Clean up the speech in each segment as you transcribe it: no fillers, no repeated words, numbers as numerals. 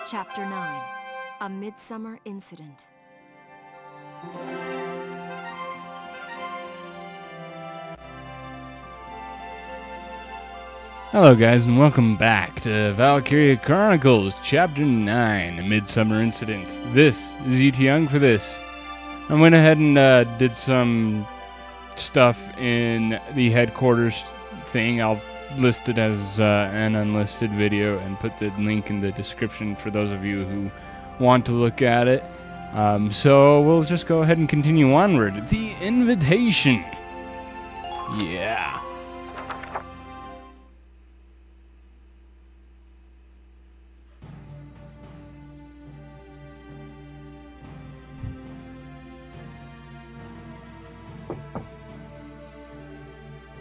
Chapter 9. A Midsummer Incident. Hello guys, and welcome back to Valkyria Chronicles, Chapter 9, A Midsummer Incident. This is E.T. Young for this. I went ahead and did some stuff in the headquarters thing. I'll list it as an unlisted video and put the link in the description for those of you who want to look at it. So we'll just go ahead and continue onward. The invitation. Yeah.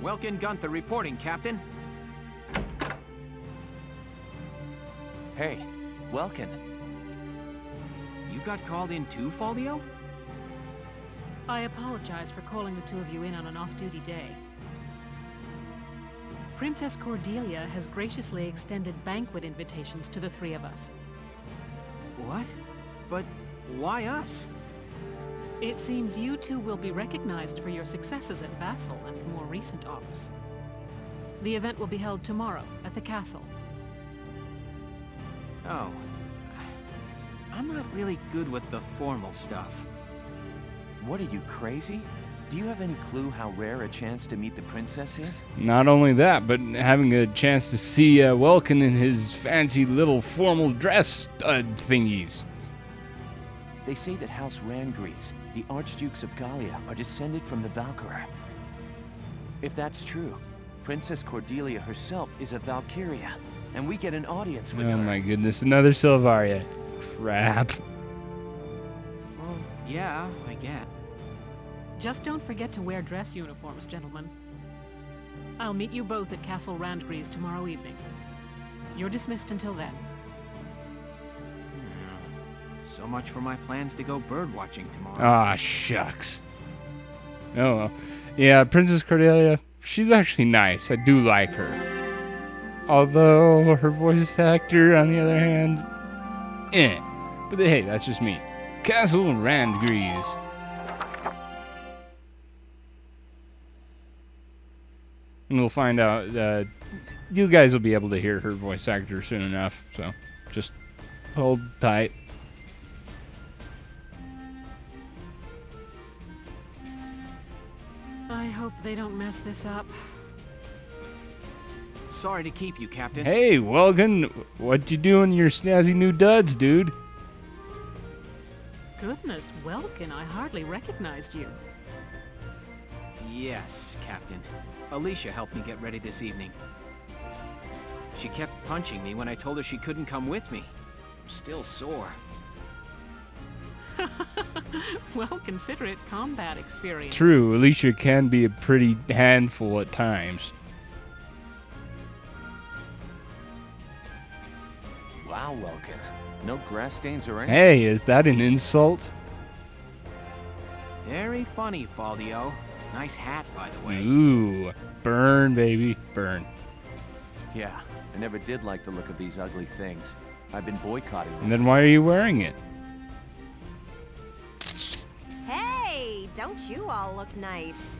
Welkin Gunther reporting, Captain. Hey, Welkin. You got called in too, Faldio? I apologize for calling the two of you in on an off-duty day. Princess Cordelia has graciously extended banquet invitations to the three of us. What? But why us? It seems you two will be recognized for your successes at Vassal and more recent ops. The event will be held tomorrow at the castle. Oh. I'm not really good with the formal stuff. What are you, crazy? Do you have any clue how rare a chance to meet the princess is? Not only that, but having a chance to see Welkin in his fancy little formal dress thingies. They say that House Randgreaves, the Archdukes of Gallia, are descended from the Valkyria. If that's true, Princess Cordelia herself is a Valkyria, and we get an audience with her. Oh my goodness, another Sylvaria. Crap. Well, yeah, I get. Just don't forget to wear dress uniforms, gentlemen. I'll meet you both at Castle Randgreaves tomorrow evening. You're dismissed until then. So much for my plans to go birdwatching tomorrow. Ah, shucks. Oh well. Yeah, Princess Cordelia, she's actually nice. I do like her. Although her voice actor, on the other hand, eh. But hey, that's just me. Castle Randgreaves. And we'll find out, you guys will be able to hear her voice actor soon enough, so just hold tight. I hope they don't mess this up. Sorry to keep you, Captain. Hey, Welkin, what you doing in your snazzy new duds, dude? Goodness, Welkin, I hardly recognized you. Yes, Captain. Alicia helped me get ready this evening. She kept punching me when I told her she couldn't come with me. I'm still sore. Well, consider it combat experience. True, Alicia can be a pretty handful at times. Wow, Welkin. No grass stains or anything. Hey, is that an insult? Very funny, Faldio. Nice hat, by the way. Ooh, burn, baby, burn. Yeah, I never did like the look of these ugly things. I've been boycotting them. And then why are you wearing it? Hey, don't you all look nice?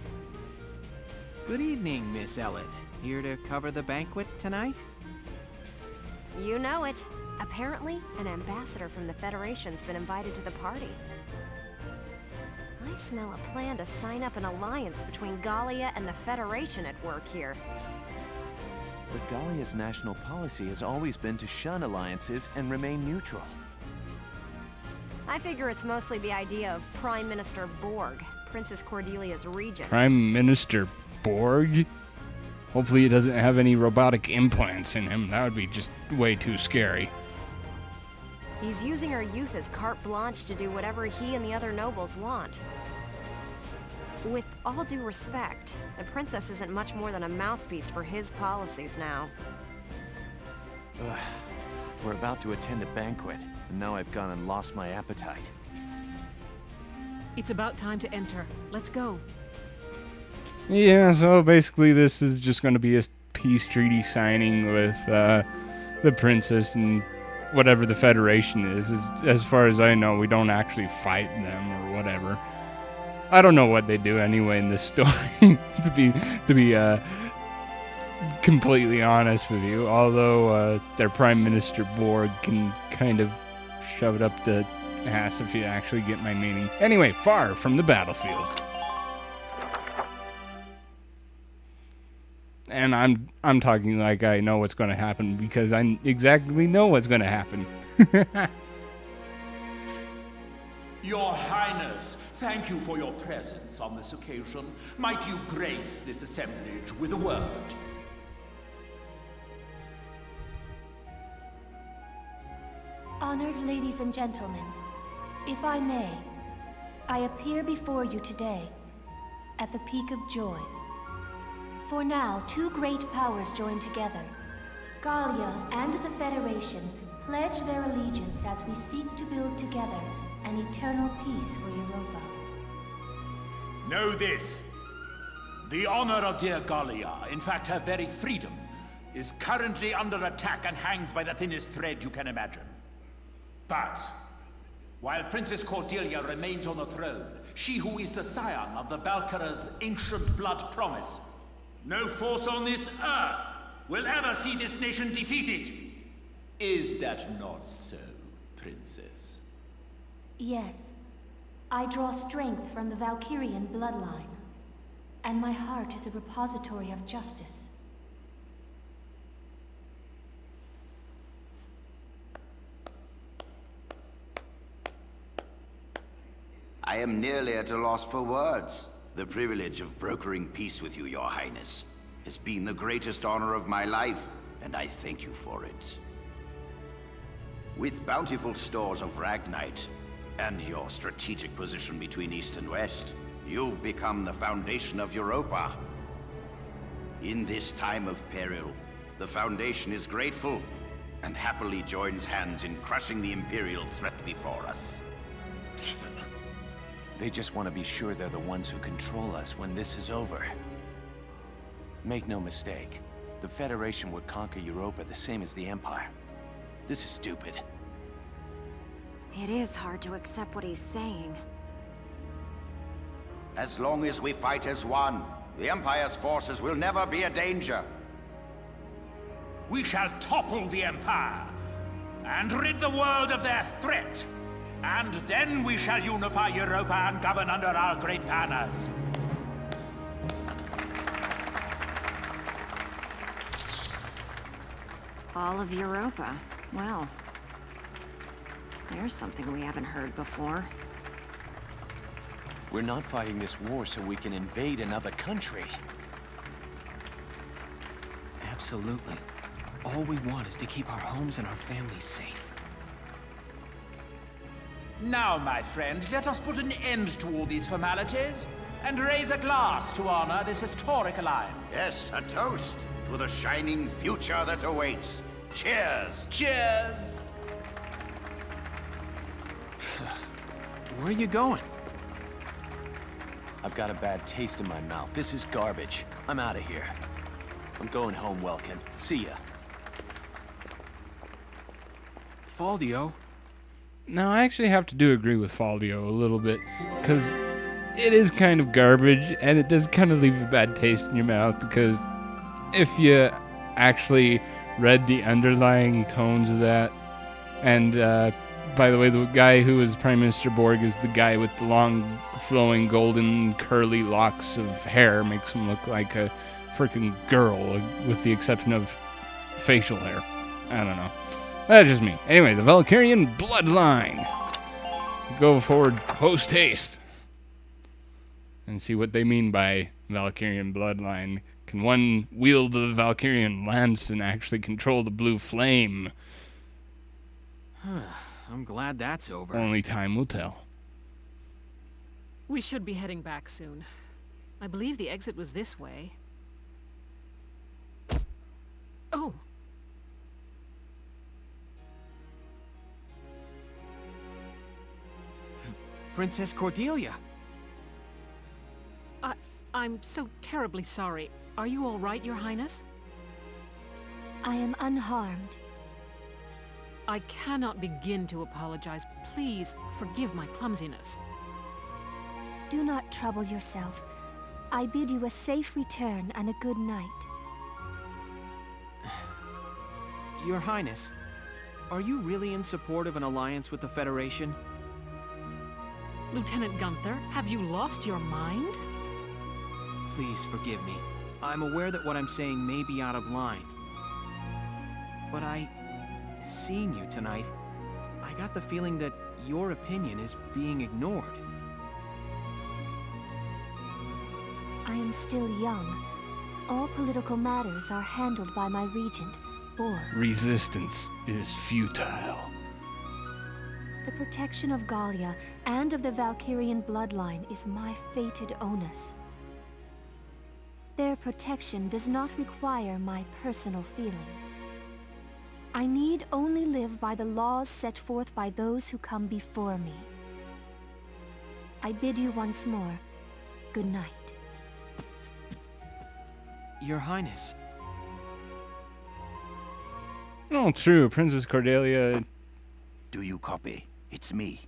Good evening, Miss Ellett. Here to cover the banquet tonight? You know it. Apparently, an ambassador from the Federation's been invited to the party. I smell a plan to sign up an alliance between Gallia and the Federation at work here. But Gallia's national policy has always been to shun alliances and remain neutral. I figure it's mostly the idea of Prime Minister Borg, Princess Cordelia's regent. Prime Minister Borg? Hopefully he doesn't have any robotic implants in him. That would be just way too scary. He's using her youth as carte blanche to do whatever he and the other nobles want. With all due respect, the princess isn't much more than a mouthpiece for his policies now. Ugh. We're about to attend a banquet, and now I've gone and lost my appetite. It's about time to enter. Let's go. Yeah, so basically this is just going to be a peace treaty signing with the princess and whatever the Federation is. As far as I know, we don't actually fight them or whatever. I don't know what they do anyway in this story, to be completely honest with you. Although their Prime Minister Borg can kind of shove it up the ass, if you actually get my meaning. Anyway, far from the battlefield. And I'm talking like I know what's going to happen because I exactly know what's going to happen. Your Highness, thank you for your presence on this occasion. Might you grace this assemblage with a word? Honored ladies and gentlemen, if I may, I appear before you today at the peak of joy. For now, two great powers join together. Gallia and the Federation pledge their allegiance as we seek to build together an eternal peace for Europa. Know this. The honor of dear Gallia, in fact her very freedom, is currently under attack and hangs by the thinnest thread you can imagine. But while Princess Cordelia remains on the throne, she who is the scion of the Valkyria's ancient blood promise, no force on this earth will ever see this nation defeated. Is that not so, Princess? Yes. I draw strength from the Valkyrian bloodline, and my heart is a repository of justice. I am nearly at a loss for words. The privilege of brokering peace with you, Your Highness, has been the greatest honor of my life, and I thank you for it. With bountiful stores of Ragnite, and your strategic position between East and West, you've become the foundation of Europa. In this time of peril, the Foundation is grateful, and happily joins hands in crushing the Imperial threat before us. They just want to be sure they're the ones who control us when this is over. Make no mistake, the Federation would conquer Europa the same as the Empire. This is stupid. It is hard to accept what he's saying. As long as we fight as one, the Empire's forces will never be a danger. We shall topple the Empire, and rid the world of their threat. And then we shall unify Europa and govern under our great banners. All of Europa. Well, there's something we haven't heard before. We're not fighting this war so we can invade another country. Absolutely. All we want is to keep our homes and our families safe. Now, my friend, let us put an end to all these formalities and raise a glass to honor this historic alliance. Yes, a toast to the shining future that awaits. Cheers! Cheers! Where are you going? I've got a bad taste in my mouth. This is garbage. I'm out of here. I'm going home, Welkin. See ya. Faldio? Now, I actually have to agree with Faldio a little bit, because it is kind of garbage, and it does kind of leave a bad taste in your mouth, because if you actually read the underlying tones of that, and by the way, the guy who is Prime Minister Borg is the guy with the long, flowing, golden, curly locks of hair, makes him look like a freaking girl, with the exception of facial hair. I don't know. That's just me. Anyway, the Valkyrian bloodline. Go forward post haste. And see what they mean by Valkyrian bloodline. Can one wield the Valkyrian lance and actually control the blue flame? I'm glad that's over. Only time will tell. We should be heading back soon. I believe the exit was this way. Oh! Princess Cordelia. I'm so terribly sorry. Are you all right, Your Highness? I am unharmed, I cannot begin to apologize. Please forgive my clumsiness. Do not trouble yourself. I bid you a safe return and a good night. Your Highness, are you really in support of an alliance with the Federation? Lieutenant Gunther, have you lost your mind? Please forgive me. I'm aware that what I'm saying may be out of line. But seeing you tonight, I got the feeling that your opinion is being ignored. I am still young. All political matters are handled by my regent, or Resistance is futile. the protection of Gallia and of the Valkyrian bloodline is my fated onus. Their protection does not require my personal feelings. I need only live by the laws set forth by those who come before me. I bid you once more, good night. Your Highness. Oh, true. Princess Cordelia. Do you copy? It's me.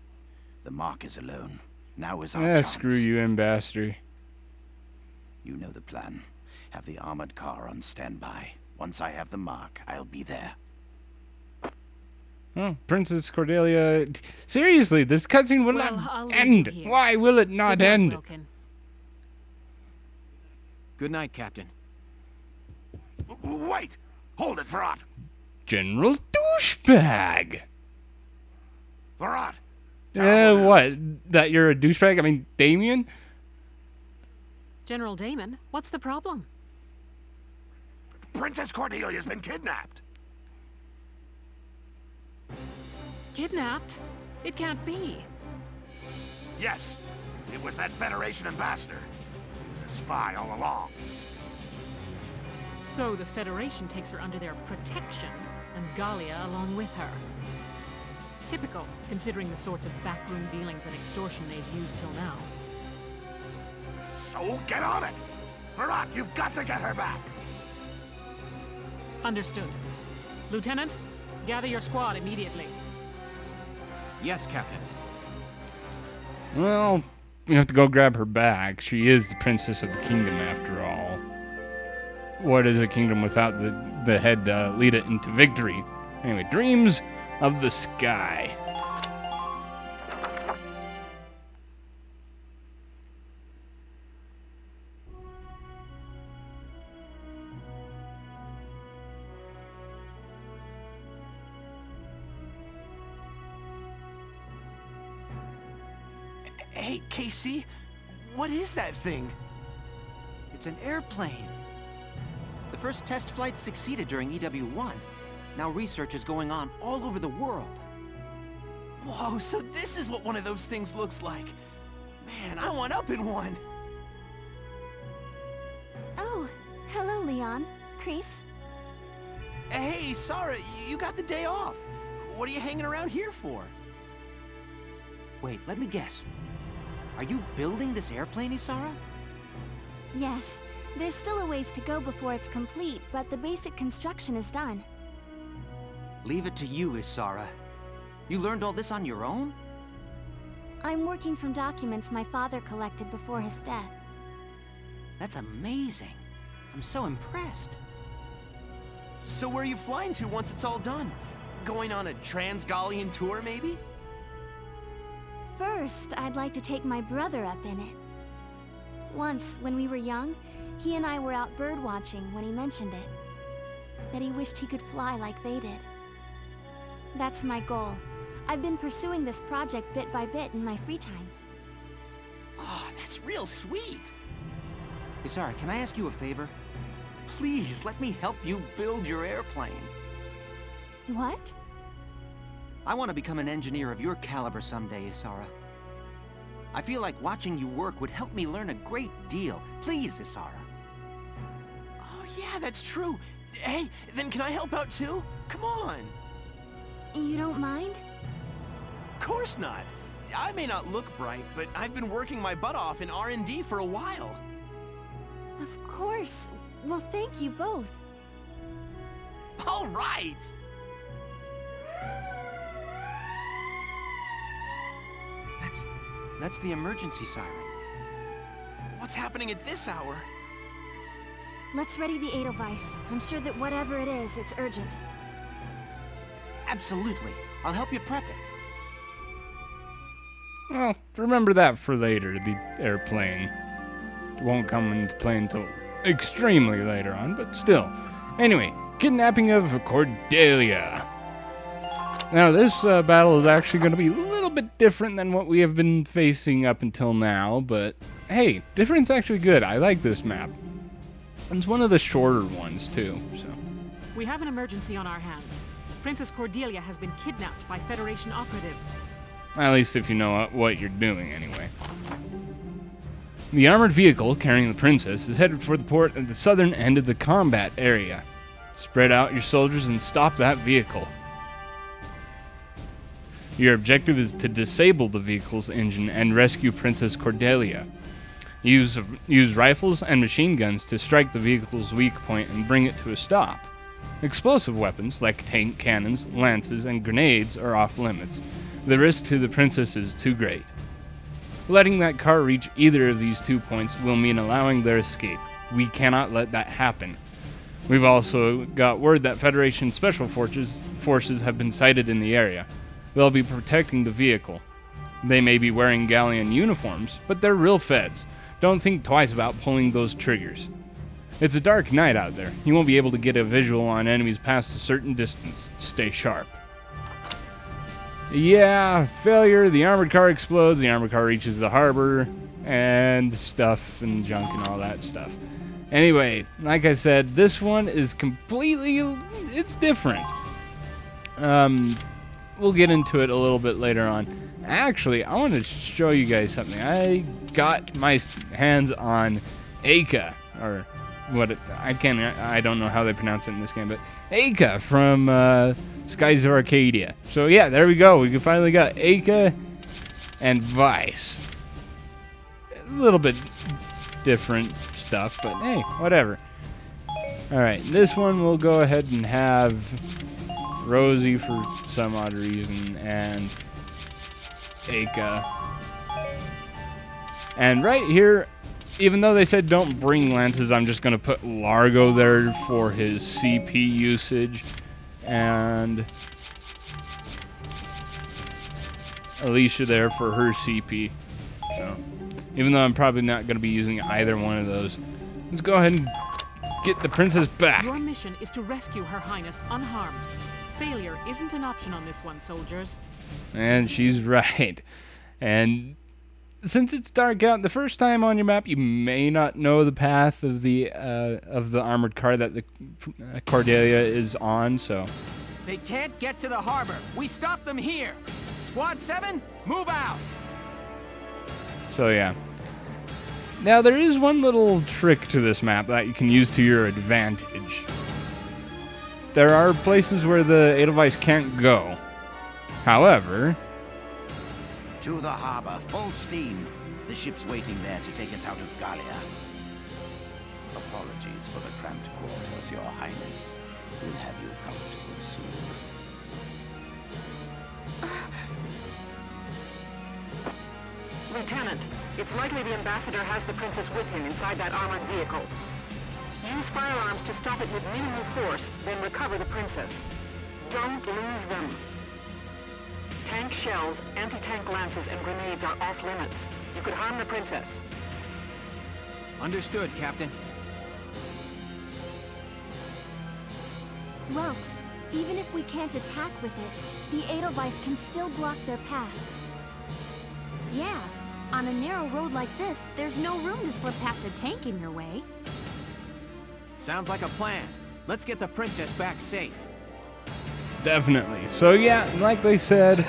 The mark is alone. Now is our chance. Screw you, Ambassador. You know the plan. Have the armored car on standby. Once I have the mark, I'll be there. Oh, Princess Cordelia. Seriously, this cutscene will I'll not leave end. you here. Why will it not Good night, end? Wilkin. Good night, Captain. Wait! Hold it, Verrat! General douchebag. Verrat! What? That you're a douchebag? I mean, Damien? General Damon, what's the problem? Princess Cordelia's been kidnapped! Kidnapped? It can't be. Yes, it was that Federation ambassador. A spy all along. So the Federation takes her under their protection, and Gallia along with her. Typical, considering the sorts of backroom dealings and extortion they've used till now. So get on it! Verrat, you've got to get her back! Understood. Lieutenant, gather your squad immediately. Yes, Captain. Well, we have to go grab her back. She is the princess of the kingdom, after all. What is a kingdom without the head to lead it into victory? Anyway, Dreams of the Sky. Hey, Casey, what is that thing? It's an airplane. The first test flight succeeded during EW1. Now research is going on all over the world. Whoa, so this is what one of those things looks like. Man, I want up in one. Oh, hello, Leon. Chris. Hey, Sarah, you got the day off. What are you hanging around here for? Wait, let me guess. Are you building this airplane, Isara? Yes. There's still a ways to go before it's complete, but the basic construction is done. Leave it to you, Isara. You learned all this on your own? I'm working from documents my father collected before his death. That's amazing. I'm so impressed. So where are you flying to once it's all done? Going on a Trans-Gallian tour, maybe? First, I'd like to take my brother up in it. Once, when we were young, he and I were out birdwatching when he mentioned it. That he wished he could fly like they did. That's my goal. I've been pursuing this project bit by bit in my free time. Oh, that's real sweet. Isara, can I ask you a favor? Please, let me help you build your airplane. What? I want to become an engineer of your caliber someday, Isara. I feel like watching you work would help me learn a great deal. Please, Isara. Oh, yeah, that's true. Hey, then can I help out too? Come on. You don't mind? Of course not. I may not look bright, but I've been working my butt off in R&D for a while. Of course. Well, thank you both. All right. That's the emergency siren. What's happening at this hour? Let's ready the Edelweiss. I'm sure that whatever it is, it's urgent. Absolutely. I'll help you prep it. Well, remember that for later, the airplane. It won't come into play until extremely later on, but still. Anyway, kidnapping of Cordelia. Now, this battle is actually going to be a little bit different than what we have been facing up until now, but hey, different's actually good. I like this map. It's one of the shorter ones, too, so. We have an emergency on our hands. Princess Cordelia has been kidnapped by Federation operatives. At least if you know what you're doing, anyway. The armored vehicle carrying the princess is headed for the port at the southern end of the combat area. Spread out your soldiers and stop that vehicle. Your objective is to disable the vehicle's engine and rescue Princess Cordelia. Use rifles and machine guns to strike the vehicle's weak point and bring it to a stop. Explosive weapons like tank cannons, lances, and grenades are off limits. The risk to the princess is too great. Letting that car reach either of these 2 points will mean allowing their escape. We cannot let that happen. We've also got word that Federation Special Forces have been sighted in the area. They'll be protecting the vehicle. They may be wearing Galleon uniforms, but they're real feds. Don't think twice about pulling those triggers. It's a dark night out there. You won't be able to get a visual on enemies past a certain distance. Stay sharp. Yeah, failure. The armored car explodes. The armored car reaches the harbor and stuff and junk and all that stuff. Anyway, like I said, this one is completely, it's different. We'll get into it a little bit later on. Actually, I want to show you guys something. I got my hands on Aka, or what I don't know how they pronounce it in this game, but Aka from Skies of Arcadia. So yeah, there we go. We finally got Aka and Vice. A little bit different stuff, but hey, whatever. Alright, this one we'll go ahead and have Rosie for some odd reason, and Aka. And right here, even though they said don't bring lances, I'm just going to put Largo there for his CP usage, and Alicia there for her CP. So, even though I'm probably not going to be using either one of those, let's go ahead and get the princess back. Your mission is to rescue Her Highness unharmed. Failure isn't an option on this one, soldiers. And she's right. And since it's dark out, the first time on your map, you may not know the path of the armored car that the Cordelia is on. So They can't get to the harbor. We stop them here. Squad 7, move out. So yeah. Now there is one little trick to this map that you can use to your advantage. There are places where the Edelweiss can't go. However, To the harbor, full steam. The ship's waiting there to take us out of Gallia. Apologies for the cramped quarters, Your Highness. We'll have you comfortable soon. Lieutenant, it's likely the ambassador has the princess with him inside that armored vehicle. Use firearms to stop it with minimal force, then recover the princess. Don't lose them. Tank shells, anti-tank lances, and grenades are off limits. You could harm the princess. Understood, Captain. Rox, even if we can't attack with it, the Edelweiss can still block their path. Yeah, on a narrow road like this, there's no room to slip past a tank in your way. Sounds like a plan. Let's get the princess back safe. definitely. So yeah, like they said,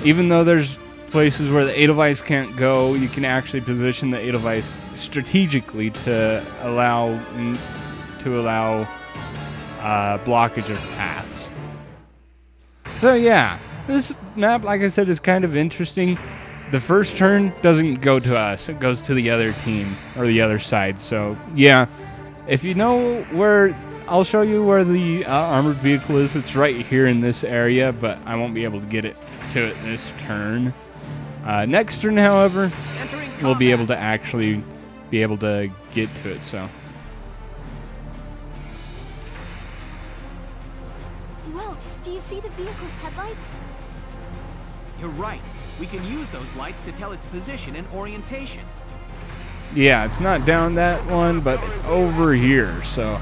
even though there's places where the Edelweiss can't go, you can actually position the Edelweiss strategically to allow blockage of paths. So yeah, this map, like I said, is kind of interesting. The first turn doesn't go to us, it goes to the other team, or the other side. So yeah, if you know where, I'll show you where the armored vehicle is. It's right here in this area, but I won't be able to get it to it this turn. Next turn, however, Entering we'll be able combat. to actually be able to get to it. So Welks, do you see the vehicle's headlights? You're right. We can use those lights to tell its position and orientation. yeah, it's not down that one, but it's over here. So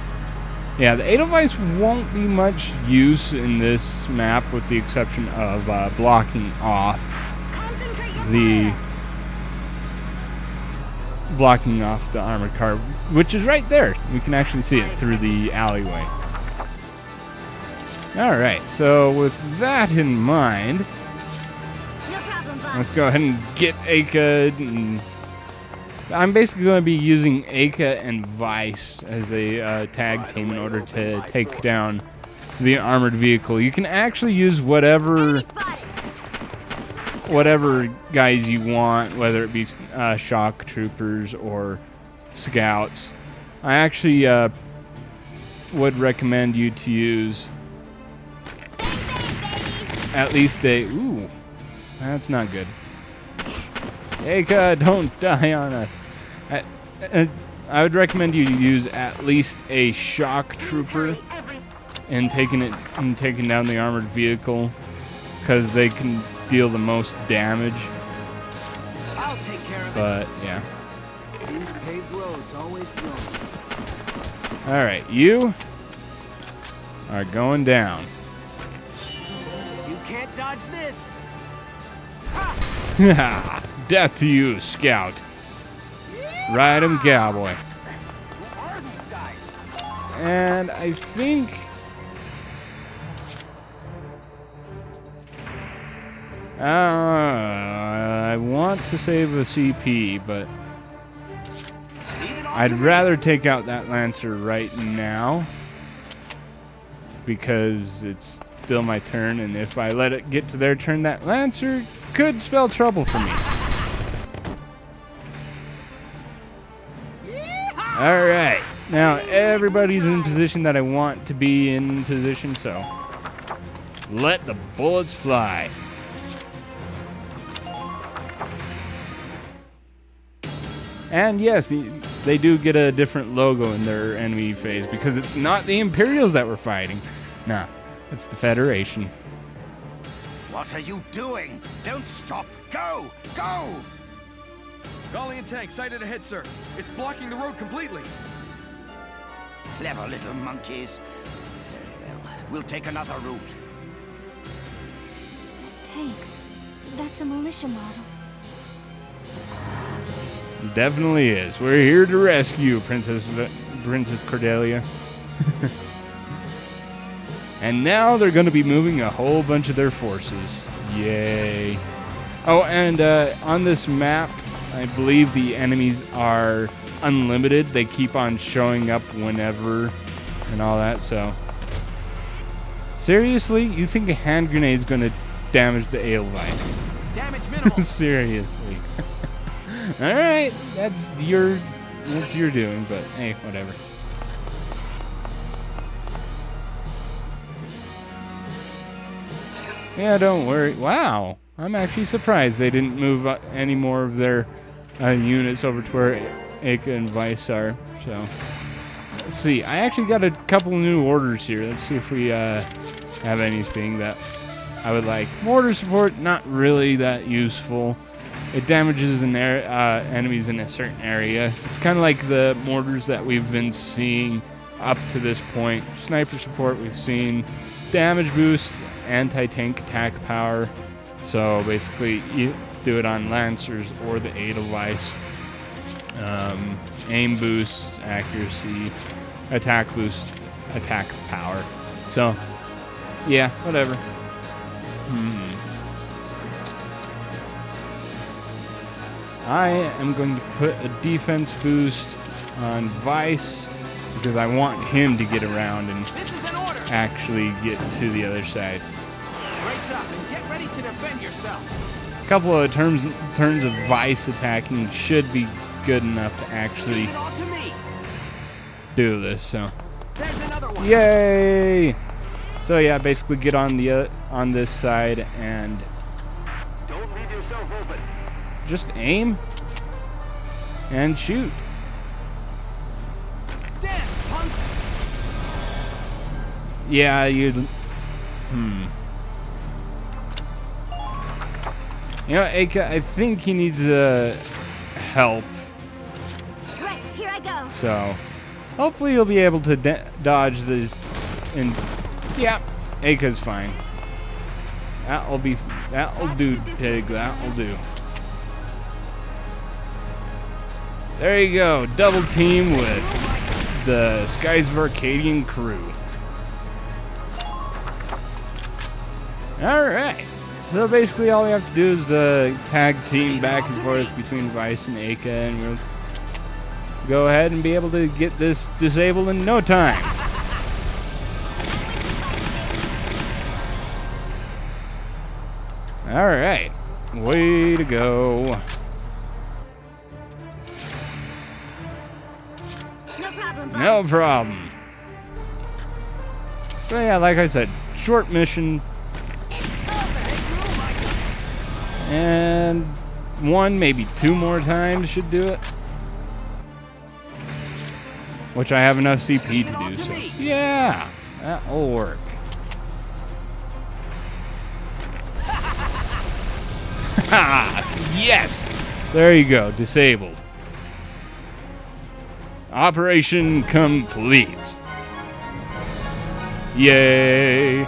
yeah, the Edelweiss won't be much use in this map, with the exception of blocking off the armored car, which is right there. We can actually see it through the alleyway. All right, so with that in mind, No problem, boss. let's go ahead and get Aka. And I'm basically going to be using Aka and Vice as a tag team in order to take down the armored vehicle. You can actually use whatever guys you want, whether it be shock troopers or scouts. I actually would recommend you to use at least a... Ooh, that's not good. Aka, don't die on us. I would recommend you use at least a shock trooper in taking down the armored vehicle, because they can deal the most damage. I'll take care of But yeah. it. These paved roads always throw. All right, you are going down. You can't dodge this. Death to you, Scout. Ride him, cowboy. And I think... I want to save a CP, but I'd rather take out that Lancer right now, because it's still my turn, and if I let it get to their turn, that Lancer could spell trouble for me. Alright, now everybody's in position that I want to be in position, so let the bullets fly. And yes, they do get a different logo in their enemy phase, because it's not the Imperials that we're fighting. Nah, it's the Federation. What are you doing? Don't stop. Go! Go! Gallian tank sighted ahead, sir. It's blocking the road completely. Clever little monkeys. Very well. We'll take another route. Tank. That's a militia model. Definitely is. We're here to rescue Princess Cordelia. And now they're going to be moving a whole bunch of their forces. Yay. Oh, and on this map, I believe the enemies are unlimited. They keep on showing up whenever and all that, so... Seriously? You think a hand grenade is going to damage the Edelweiss? Damage minimal. Seriously. Alright, that's your doing, but hey, whatever. Yeah, don't worry. Wow, I'm actually surprised they didn't move any more of their units over to where Aka and Vice are. So, let's see. I actually got a couple new orders here. Let's see if we have anything that I would like. Mortar support, not really that useful. It damages enemies in a certain area. It's kind of like the mortars that we've been seeing up to this point. Sniper support, we've seen damage boost, anti-tank attack power. So basically, you do it on Lancers or the Edelweiss. Aim boost, accuracy, attack boost, attack power. So, yeah, whatever. I am going to put a defense boost on Vice, because I want him to get around and actually get to the other side. Brace up and get ready to defend yourself. A couple of turns of Vice attacking should be good enough to actually Leave it all to me. do this. So, There's another one. yay! So yeah, basically get on the on this side and Don't leave yourself open. just aim and shoot. Dance, punk! Yeah, you. You know, Aka, I think he needs help. Right, here I go. So, hopefully you'll be able to dodge this. And yeah, Aka's fine. That'll do, Pig. That'll do. There you go. Double team with the Skies of Arcadian crew. Alright. So basically all we have to do is tag team back and forth between Vice and Aka, and we'll go ahead and be able to get this disabled in no time. Alright. Way to go. No problem, boss. No problem. So yeah, like I said, short mission. And one, maybe two more times should do it. Which I have enough CP to do, so yeah, that'll work. Yes! There you go, disabled. Operation complete. Yay!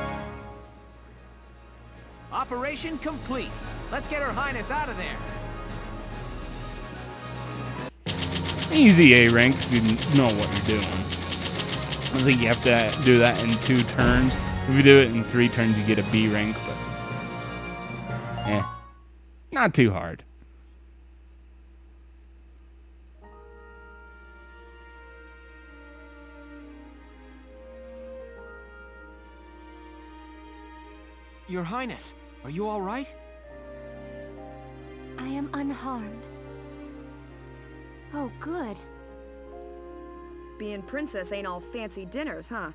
Operation complete. Let's get Her Highness out of there. Easy A rank if you know what you're doing. I think you have to do that in 2 turns. If you do it in 3 turns, you get a B rank, but not too hard. Your Highness, are you all right? I am unharmed. Oh, good. Being princess ain't all fancy dinners, huh?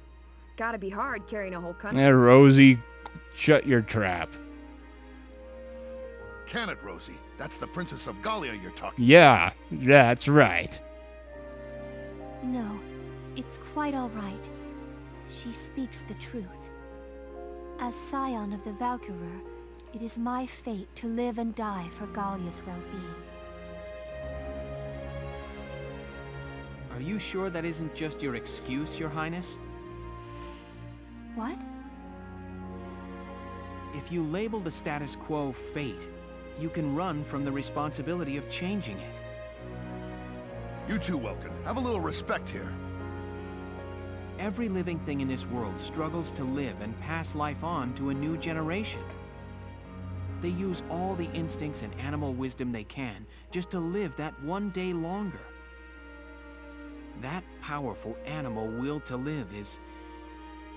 Gotta be hard carrying a whole country. Yeah, Rosie, shut your trap. Can it, Rosie? That's the Princess of Gallia you're talking Yeah, that's right. No, it's quite all right. She speaks the truth. As scion of the Valkyria, it is my fate to live and die for Gallia's well-being. Are you sure that isn't just your excuse, Your Highness? What? If you label the status quo fate, you can run from the responsibility of changing it. You too, Welkin. Have a little respect here. Every living thing in this world struggles to live and pass life on to a new generation. They use all the instincts and animal wisdom they can just to live that one day longer. That powerful animal will to live is...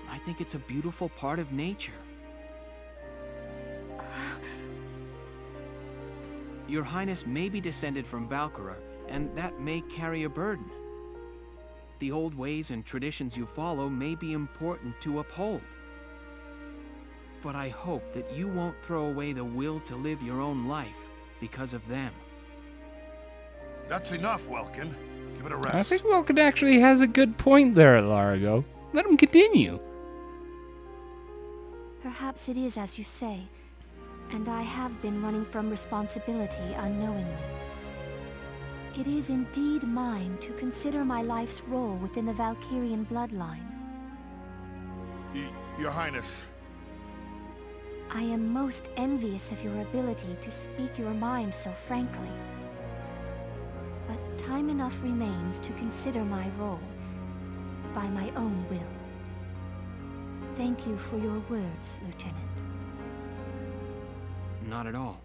I think it's a beautiful part of nature. Your Highness may be descended from Valkyria, and that may carry a burden. The old ways and traditions you follow may be important to uphold. But I hope that you won't throw away the will to live your own life because of them. That's enough, Welkin. Give it a rest. I think Welkin actually has a good point there, Largo. Let him continue. Perhaps it is as you say, and I have been running from responsibility unknowingly. It is indeed mine to consider my life's role within the Valkyrian bloodline. Your Highness. I am most envious of your ability to speak your mind so frankly. But time enough remains to consider my role by my own will. Thank you for your words, Lieutenant. Not at all.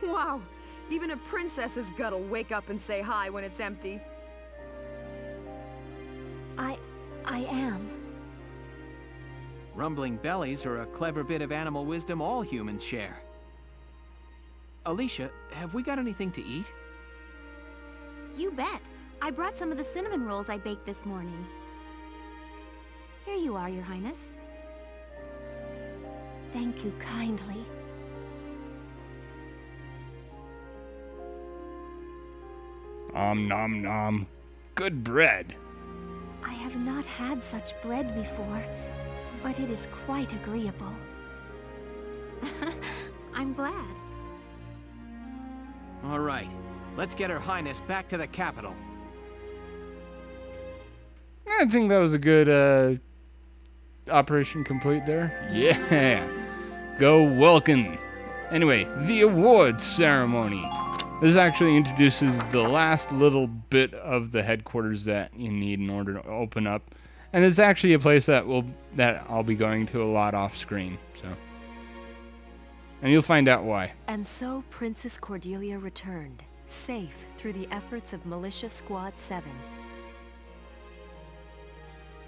Wow, even a princess's gut'll wake up and say hi when it's empty. I am. Rumbling bellies are a clever bit of animal wisdom all humans share. Alicia, have we got anything to eat? You bet. I brought some of the cinnamon rolls I baked this morning. Here you are, Your Highness. Thank you kindly. Nom nom. Good bread. I have not had such bread before, but it is quite agreeable. I'm glad. All right, let's get Her Highness back to the capital. I think that was a good operation complete there. Yeah. Go Welkin. Anyway, the awards ceremony. This actually introduces the last little bit of the headquarters that you need in order to open up. And it's actually a place that I'll be going to a lot off screen. And you'll find out why. And so Princess Cordelia returned, safe through the efforts of Militia Squad 7.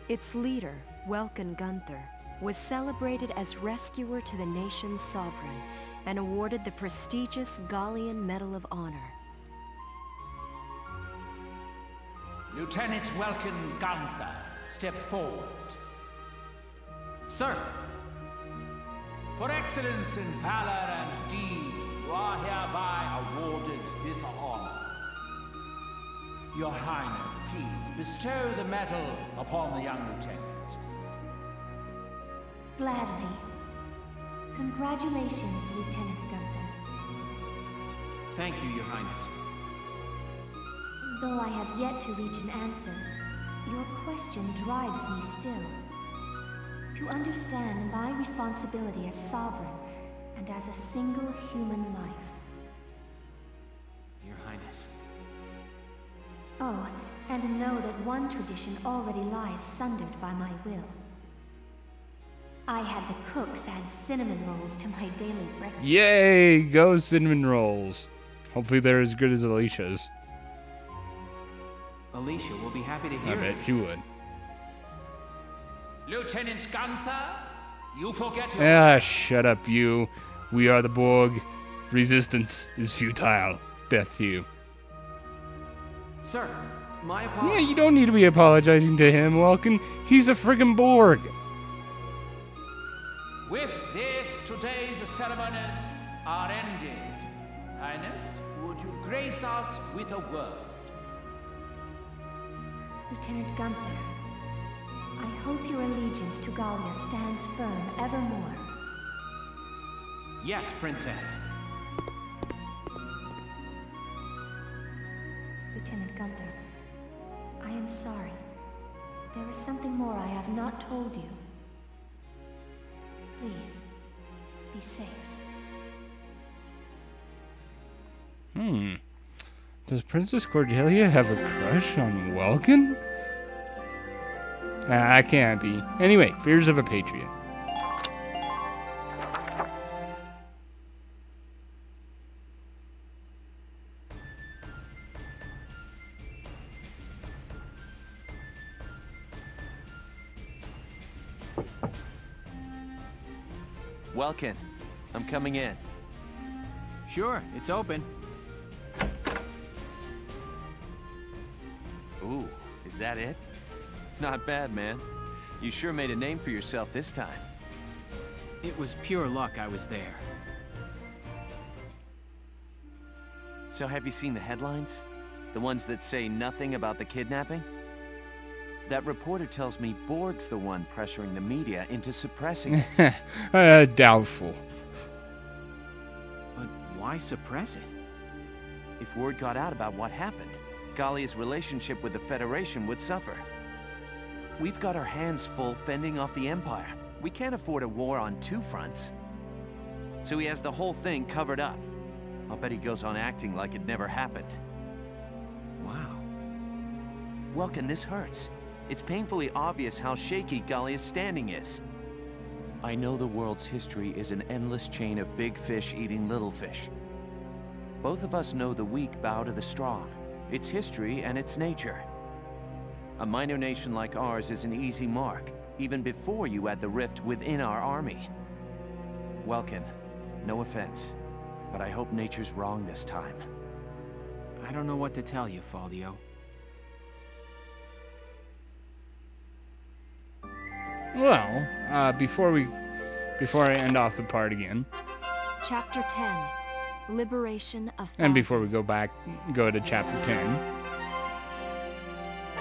Its leader, Welkin Gunther, was celebrated as rescuer to the nation's sovereign and awarded the prestigious Gallian Medal of Honor. Lieutenant Welkin Gunther, step forward. Sir, for excellence in valor and deed, you are hereby awarded this honor. Your Highness, please bestow the medal upon the young lieutenant. Gladly. Congratulations, Lieutenant Gunther. Thank you, Your Highness. Though I have yet to reach an answer, your question drives me still. To understand my responsibility as sovereign and as a single human life. Your Highness. Oh, and know that one tradition already lies sundered by my will. I had the cooks add cinnamon rolls to my daily breakfast. Yay! Go cinnamon rolls. Hopefully they're as good as Alicia's. Alicia will be happy to hear I it. bet she would. Lieutenant Gunther, you forget your... Ah, shut up, you. We are the Borg. Resistance is futile. Death to you. Sir, my Yeah, apologies. you don't need to be apologizing to him, Welkin. He's a friggin' Borg. With this, today's ceremonies are ended. Highness, would you grace us with a word? Lieutenant Gunther, I hope your allegiance to Gallia stands firm evermore. Yes, Princess. Lieutenant Gunther, I am sorry. There is something more I have not told you. Please, be safe. Does Princess Cordelia have a crush on Welkin? I can't be. Anyway, Fears of a Patriot. Welkin, I'm coming in. Sure, it's open. Ooh, is that it? Not bad, man. You sure made a name for yourself this time. It was pure luck I was there. So have you seen the headlines? The ones that say nothing about the kidnapping? That reporter tells me Borg's the one pressuring the media into suppressing it. Doubtful. But why suppress it? If word got out about what happened, Gallia's relationship with the Federation would suffer. We've got our hands full fending off the Empire. We can't afford a war on two fronts. So he has the whole thing covered up. I'll bet he goes on acting like it never happened. Wow. Welkin, this hurts. It's painfully obvious how shaky Gallia's standing is. I know the world's history is an endless chain of big fish eating little fish. Both of us know the weak bow to the strong. It's history and it's nature. A minor nation like ours is an easy mark, even before you add the rift within our army. Welkin, no offense, but I hope nature's wrong this time. I don't know what to tell you, Faldio. Well, before we before I end off the part again. Chapter 10, Liberation of And before we go to chapter 10.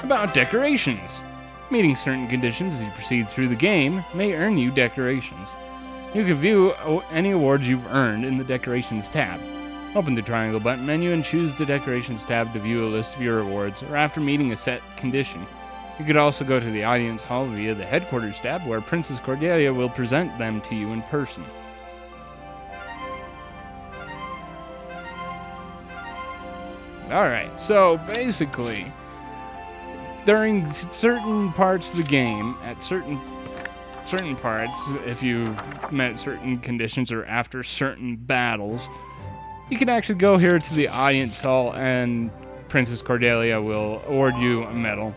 About decorations. Meeting certain conditions as you proceed through the game may earn you decorations. You can view any awards you've earned in the Decorations tab. Open the triangle button menu and choose the Decorations tab to view a list of your awards, or after meeting a set condition. You could also go to the Audience Hall via the Headquarters tab, where Princess Cordelia will present them to you in person. Alright, so basically, during certain parts of the game, at certain parts, if you've met certain conditions or after certain battles, you can actually go here to the Audience Hall and Princess Cordelia will award you a medal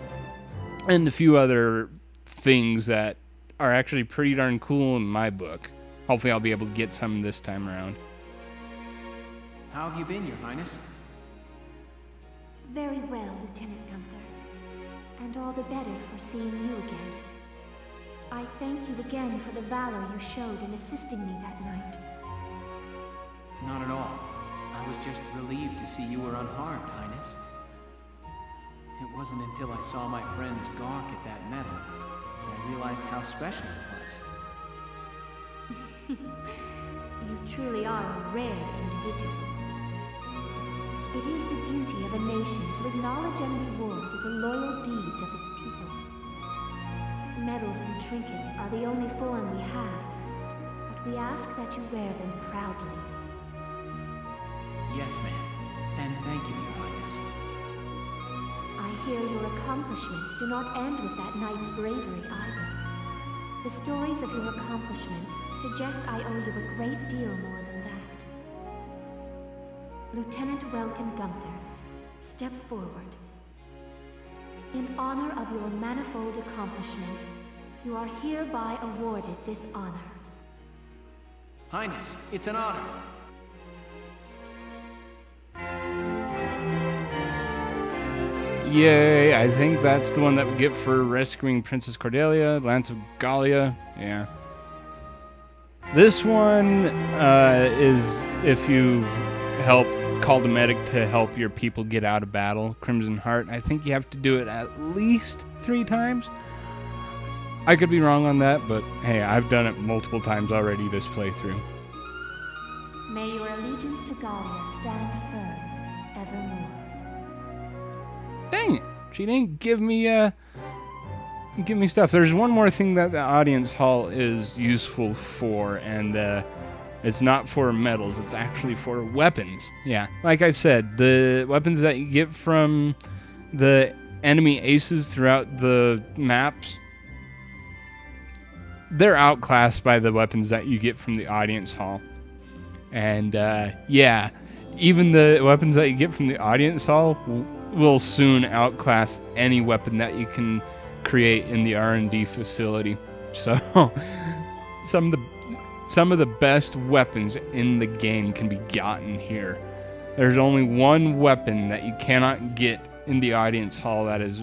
and a few other things that are actually pretty darn cool in my book. Hopefully I'll be able to get some this time around. How have you been, Your Highness? Very well, Lieutenant Gunther. And all the better for seeing you again. I thank you again for the valor you showed in assisting me that night. Not at all. I was just relieved to see you were unharmed, Highness. It wasn't until I saw my friends gawk at that medal that I realized how special it was. You truly are a rare individual. It is the duty of a nation to acknowledge and reward the loyal deeds of its people. Medals and trinkets are the only form we have, but we ask that you wear them proudly. Yes, ma'am. And thank you, Your Highness. I hear your accomplishments do not end with that knight's bravery either. The stories of your accomplishments suggest I owe you a great deal more than that. Lieutenant Welkin Gunther, step forward. In honor of your manifold accomplishments, you are hereby awarded this honor. Highness, it's an honor. Yay, I think that's the one that we get for rescuing Princess Cordelia, Lance of Gallia, yeah. This one is if you've helped called a medic to help your people get out of battle, Crimson Heart. I think you have to do it at least 3 times. I could be wrong on that, but hey, I've done it multiple times already this playthrough. May your allegiance to Gallia stand firm evermore. Dang it, she didn't give me stuff. There's one more thing that the Audience Hall is useful for, and it's not for medals, it's actually for weapons. Yeah, like I said, the weapons that you get from the enemy aces throughout the maps, they're outclassed by the weapons that you get from the Audience Hall. And yeah, even the weapons that you get from the Audience Hall will soon outclass any weapon that you can create in the R&D facility. So some of the best weapons in the game can be gotten here. There's only one weapon that you cannot get in the Audience Hall that is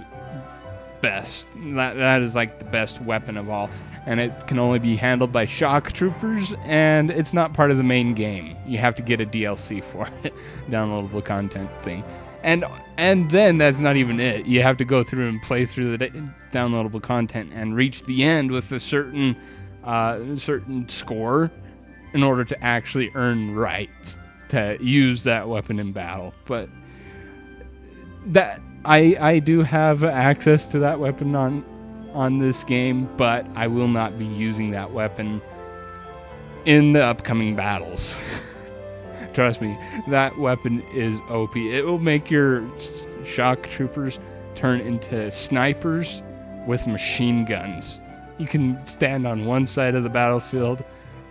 best. That is like the best weapon of all, and it can only be handled by shock troopers, and it's not part of the main game. You have to get a DLC for it, downloadable content thing. And then that's not even it. You have to go through and play through the downloadable content and reach the end with a certain score in order to actually earn rights to use that weapon in battle. But that I do have access to that weapon on this game, but I will not be using that weapon in the upcoming battles. Trust me, that weapon is OP. It will make your shock troopers turn into snipers with machine guns. You can stand on one side of the battlefield,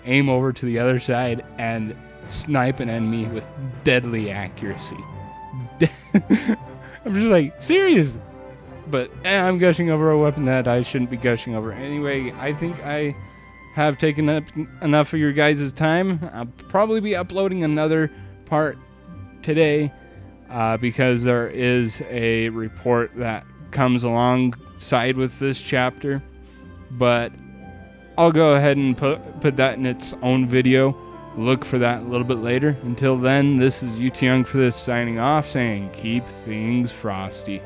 aim over to the other side, and snipe an enemy with deadly accuracy. I'm just like, serious? But I'm gushing over a weapon that I shouldn't be gushing over. Anyway, I think I have taken up enough of your guys' time. I'll probably be uploading another part today because there is a report that comes alongside with this chapter. But I'll go ahead and put that in its own video. Look for that a little bit later. Until then, this is You Too Young for This signing off, saying keep things frosty.